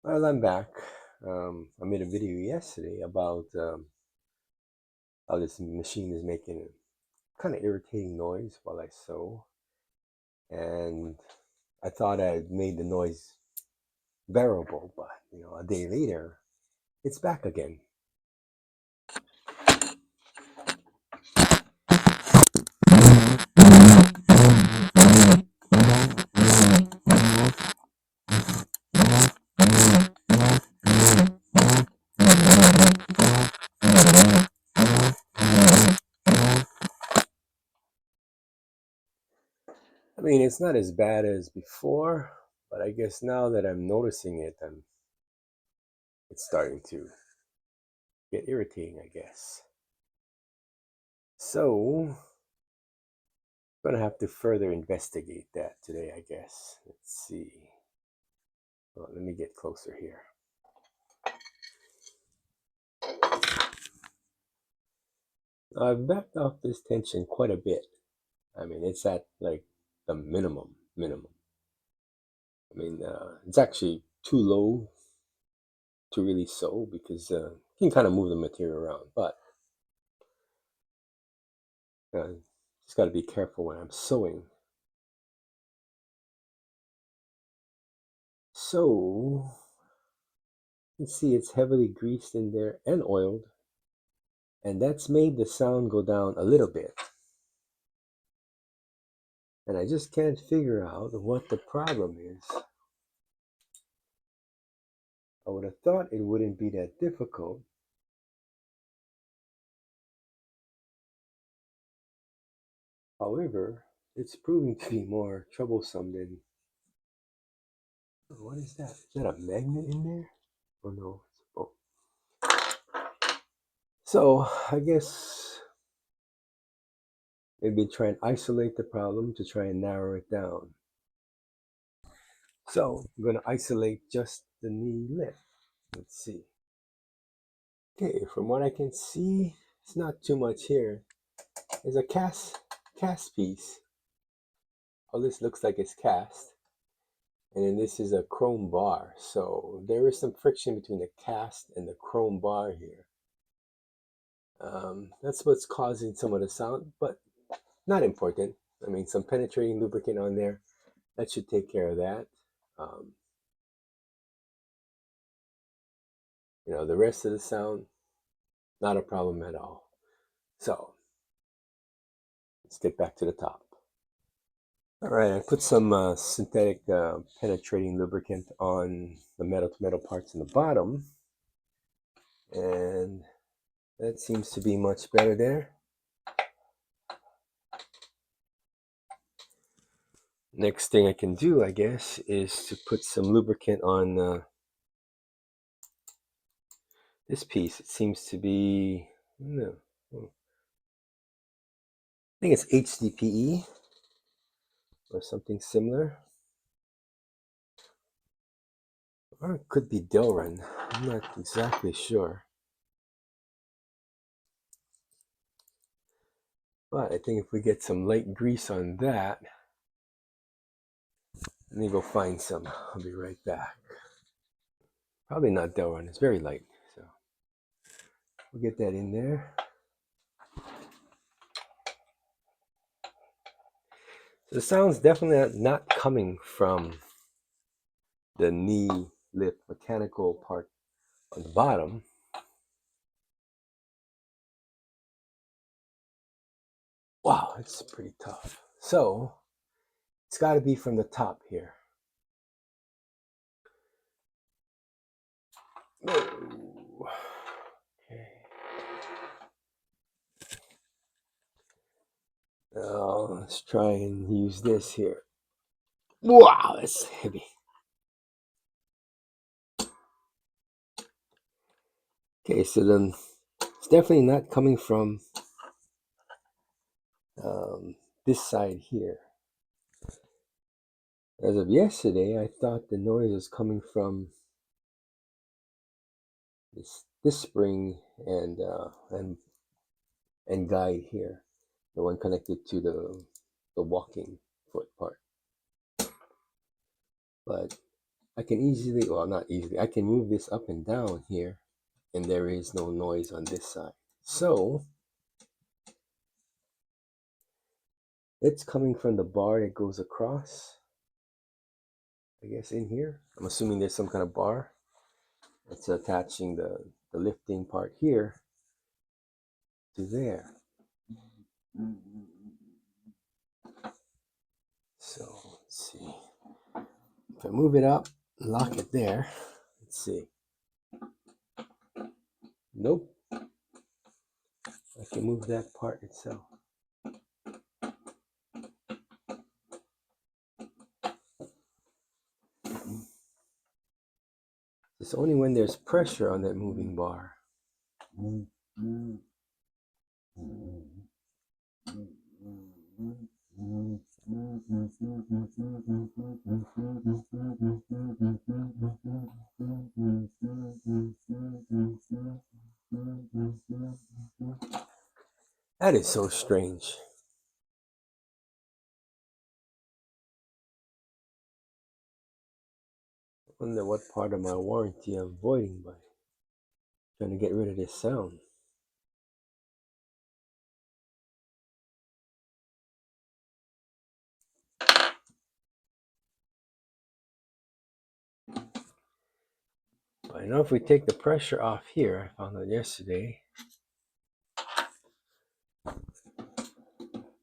Well, I'm back. I made a video yesterday about how this machine is making a kind of irritating noise while I sew, and I thought I had made the noise bearable, but a day later, it's back again. I mean, it's not as bad as before, but I guess now that I'm noticing it, it's starting to get irritating, I guess. So, I'm gonna have to further investigate that today, I guess. Let's see. Well, let me get closer here. I've backed off this tension quite a bit. I mean, it's at like the minimum. I mean, it's actually too low to really sew because you can kind of move the material around, but just got to be careful when I'm sewing. So, you can see it's heavily greased in there and oiled, and that's made the sound go down a little bit. And I just can't figure out what the problem is. I would have thought it wouldn't be that difficult. However, it's proving to be more troublesome than. What is that? Is that a magnet in there? Oh no, it's a bolt. So I guess maybe try and isolate the problem to try and narrow it down. So I'm going to isolate just the knee lift. Let's see. Okay, from what I can see, it's not too much here. There's a cast piece. All this looks like it's cast. And then this is a chrome bar. So there is some friction between the cast and the chrome bar here. That's what's causing some of the sound, but not important. I mean, some penetrating lubricant on there, that should take care of that. Um, the rest of the sound, not a problem at all. So let's get back to the top. All right, I put some synthetic penetrating lubricant on the metal-to-metal parts in the bottom, and that seems to be much better there. Next thing I can do, I guess, is to put some lubricant on this piece. It seems to be, no, I think it's HDPE or something similar. Or it could be Delrin. I'm not exactly sure. But I think if we get some light grease on that, let me go find some. I'll be right back. Probably not Delrin. It's very light. So we'll get that in there. So the sound's definitely not coming from the knee lift mechanical part on the bottom. Wow, it's pretty tough. So it's got to be from the top here. Oh. Okay. Now let's try and use this here. Wow, that's heavy. Okay, so then it's definitely not coming from this side here. As of yesterday, I thought the noise was coming from this spring and guide here, the one connected to the walking foot part. But I can easily, well, not easily, I can move this up and down here, and there is no noise on this side. So it's coming from the bar that goes across, I guess, in here. I'm assuming there's some kind of bar. It's attaching the lifting part here to there. So let's see. If I move it up, lock it there. Let's see. Nope. I can move that part itself. It's only when there's pressure on that moving bar. That is so strange. I wonder what part of my warranty I'm voiding by trying to get rid of this sound. But I know if we take the pressure off here, I found out yesterday,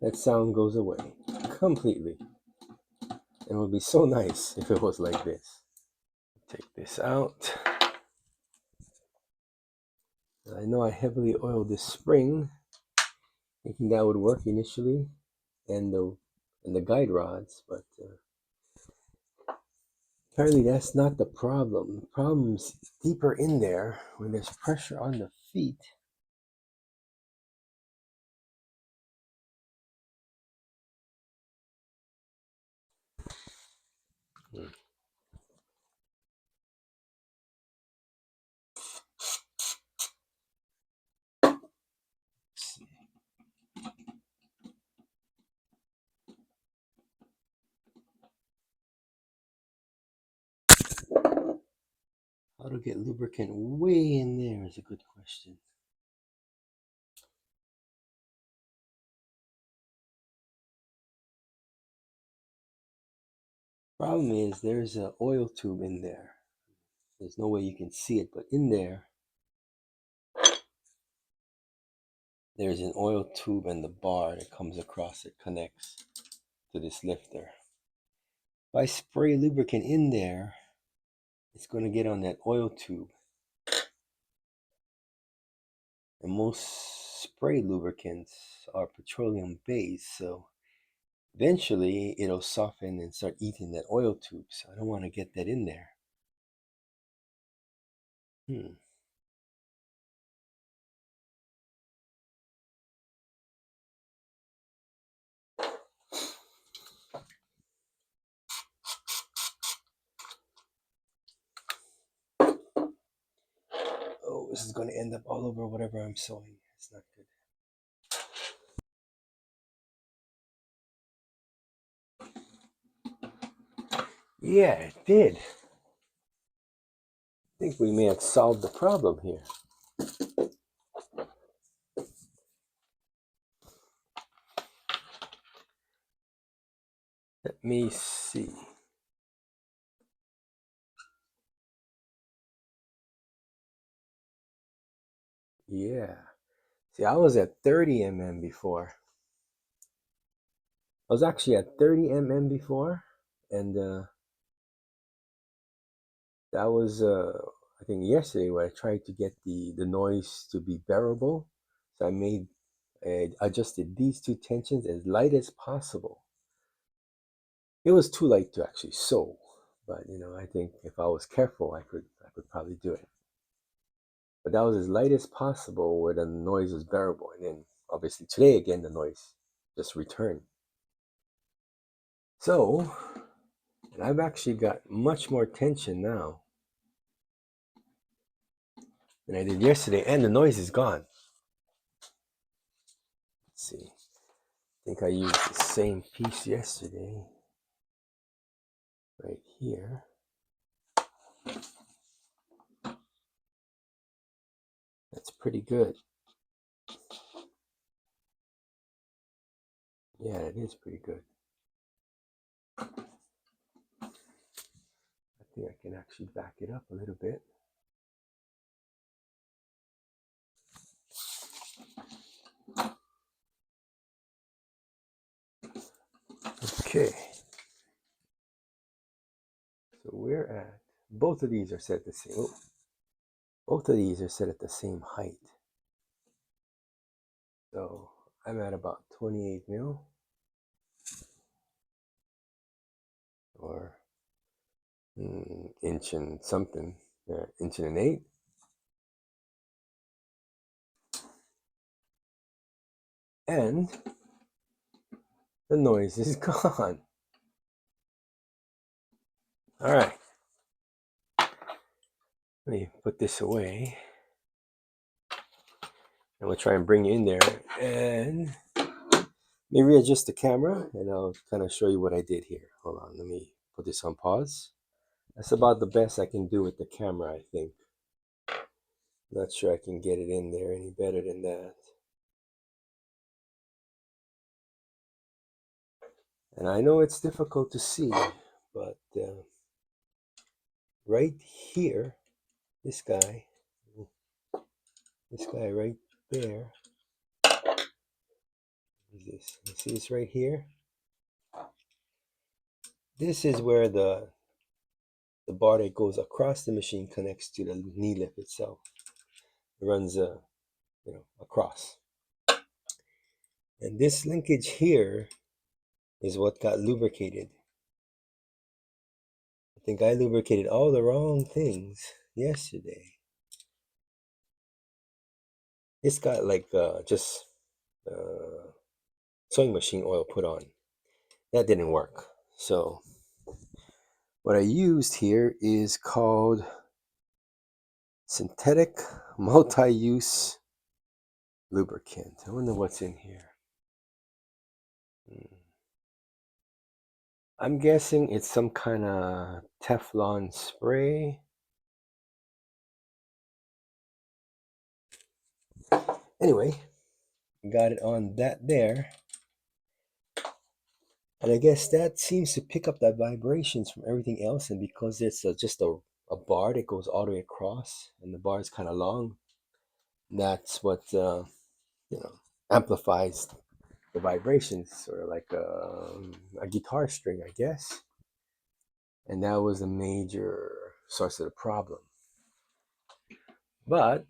that sound goes away completely. And it would be so nice if it was like this. Take this out. I know I heavily oiled this spring, thinking that would work initially, and the guide rods, but apparently that's not the problem. The problem's deeper in there when there's pressure on the feet. How to get lubricant way in there is a good question. Problem is there's an oil tube in there. There's no way you can see it, but in there, there's an oil tube and the bar that comes across it connects to this lifter. If I spray lubricant in there, it's going to get on that oil tube. And most spray lubricants are petroleum based, so eventually it'll soften and start eating that oil tube. So I don't want to get that in there. Oh, this is going to end up all over whatever I'm sewing. It's not good. Yeah, it did. I think we may have solved the problem here. Let me see. Yeah. See, I was at 30 mm before. I was actually at 30 mm before, and that was I think yesterday where I tried to get the noise to be bearable. So I adjusted these two tensions as light as possible. It was too light to actually sew, but I think if I was careful, I could probably do it. But that was as light as possible where the noise was bearable, and then obviously today again the noise just returned. So, and I've actually got much more tension now than I did yesterday, and the noise is gone. Let's see. I think I used the same piece yesterday. Right here. That's pretty good. Yeah, it is pretty good. I think I can actually back it up a little bit. Okay. So we're at, both of these are set the same. Oh, both of these are set at the same height. So I'm at about 28 mil, or inch and something, inch and an eighth. And the noise is gone. All right. Let me put this away. And we'll try and bring you in there. And let me readjust the camera and I'll kind of show you what I did here. Hold on, let me put this on pause. That's about the best I can do with the camera, I think. Not sure I can get it in there any better than that. And I know it's difficult to see, but right here, this guy right there, what is this? You see this right here? This is where the bar that goes across the machine connects to the knee lip itself. It runs across. And this linkage here is what got lubricated. I think I lubricated all the wrong things yesterday. It's got like just sewing machine oil put on. That didn't work. So what I used here is called synthetic multi-use lubricant. I wonder what's in here. I'm guessing it's some kind of Teflon spray. Anyway, got it on that there. And I guess that seems to pick up the vibrations from everything else. And because it's just a bar that goes all the way across and the bar is kind of long, that's what amplifies the vibrations, sort of like a guitar string, I guess. And that was a major source of the problem. But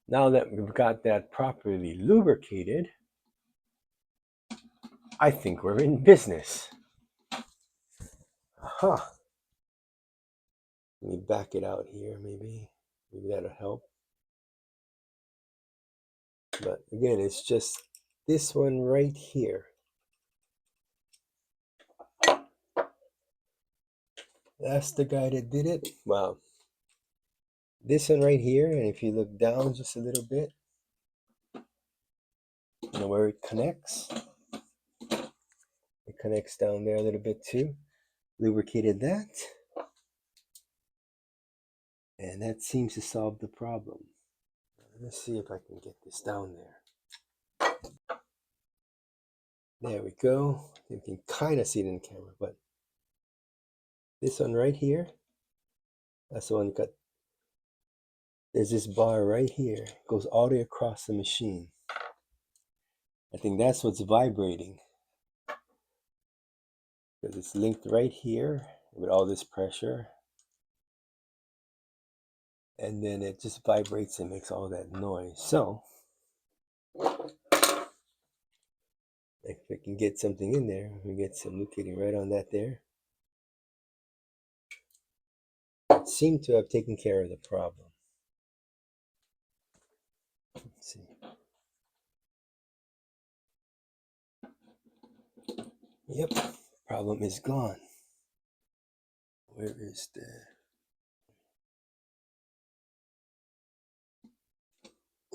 now that we've got that properly lubricated, I think we're in business. Huh. Let me back it out here, maybe. Maybe that'll help. But again, it's just this one right here. That's the guy that did it. Wow. This one right here, and if you look down just a little bit, you know where it connects? It connects down there a little bit too. Lubricated that. And that seems to solve the problem. Let's see if I can get this down there. There we go. You can kind of see it in the camera, but this one right here, that's the one that got, there's this bar right here. It goes all the way across the machine. I think that's what's vibrating. Because it's linked right here with all this pressure. And then it just vibrates and makes all that noise. So, if we can get something in there, we get some lubricating right on that there. It seemed to have taken care of the problem. Let's see. Yep, problem is gone. Where is the...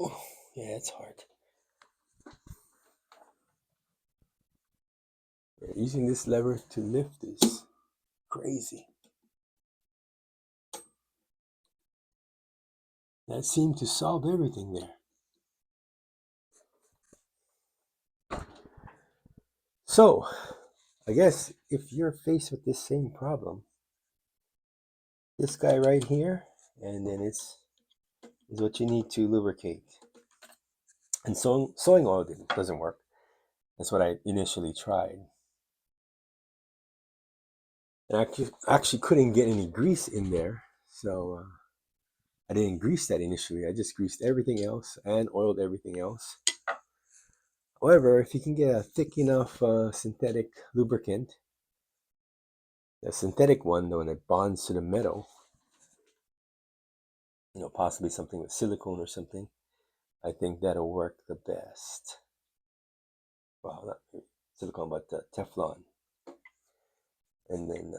Oh, yeah, it's hard. Using this lever to lift is crazy. That seemed to solve everything there. So, I guess if you're faced with this same problem, this guy right here, and then it's is what you need to lubricate. And sewing oil doesn't work. That's what I initially tried. And I actually couldn't get any grease in there, so I didn't grease that initially. I just greased everything else and oiled everything else. However, if you can get a thick enough synthetic lubricant, the synthetic one, the one that bonds to the metal, possibly something with silicone or something, I think that'll work the best. Well, not silicone, but Teflon. And then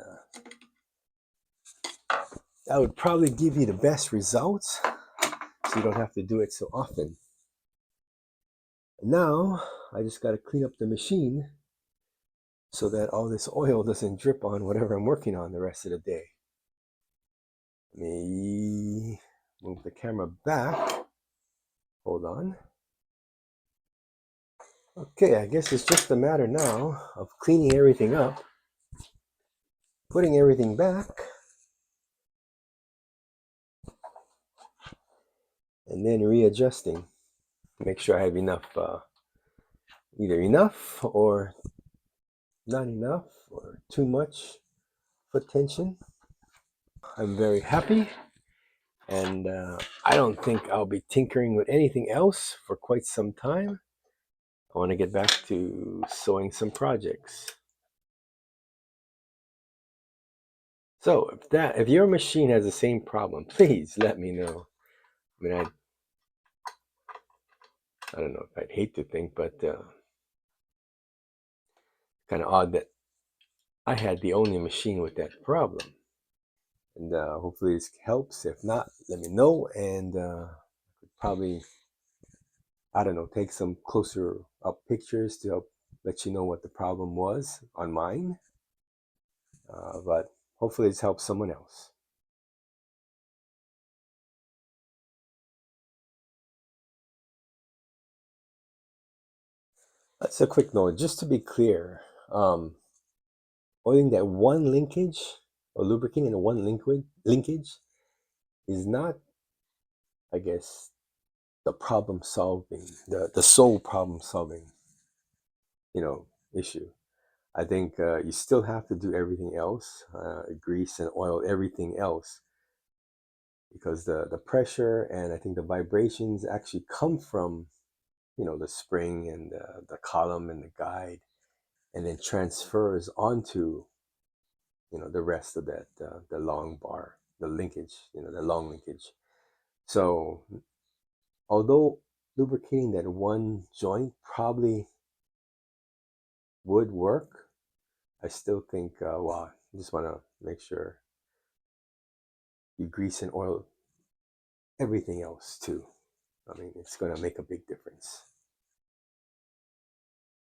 that would probably give you the best results, so you don't have to do it so often. Now, I just got to clean up the machine so that all this oil doesn't drip on whatever I'm working on the rest of the day. Let me move the camera back. Hold on. Okay, I guess it's just a matter now of cleaning everything up, putting everything back, and then readjusting. Make sure I have enough, either enough or not enough or too much foot tension. I'm very happy, and I don't think I'll be tinkering with anything else for quite some time. I want to get back to sewing some projects. So if your machine has the same problem, please let me know. I mean, I don't know if I'd hate to think, but kind of odd that I had the only machine with that problem. And hopefully this helps. If not, let me know, and probably, I don't know, take some closer up pictures to help let you know what the problem was on mine. But hopefully this helps someone else. That's a quick note. Just to be clear, oiling that one linkage or lubricating the one linkage is not, I guess, the problem solving, the sole problem solving, issue. I think you still have to do everything else, grease and oil everything else, because the pressure and I think the vibrations actually come from, the spring and the column and the guide, and then transfers onto, the rest of that, the long bar, the linkage, the long linkage. So although lubricating that one joint probably would work, I still think, well, I just want to make sure you grease and oil everything else too. I mean, it's going to make a big difference.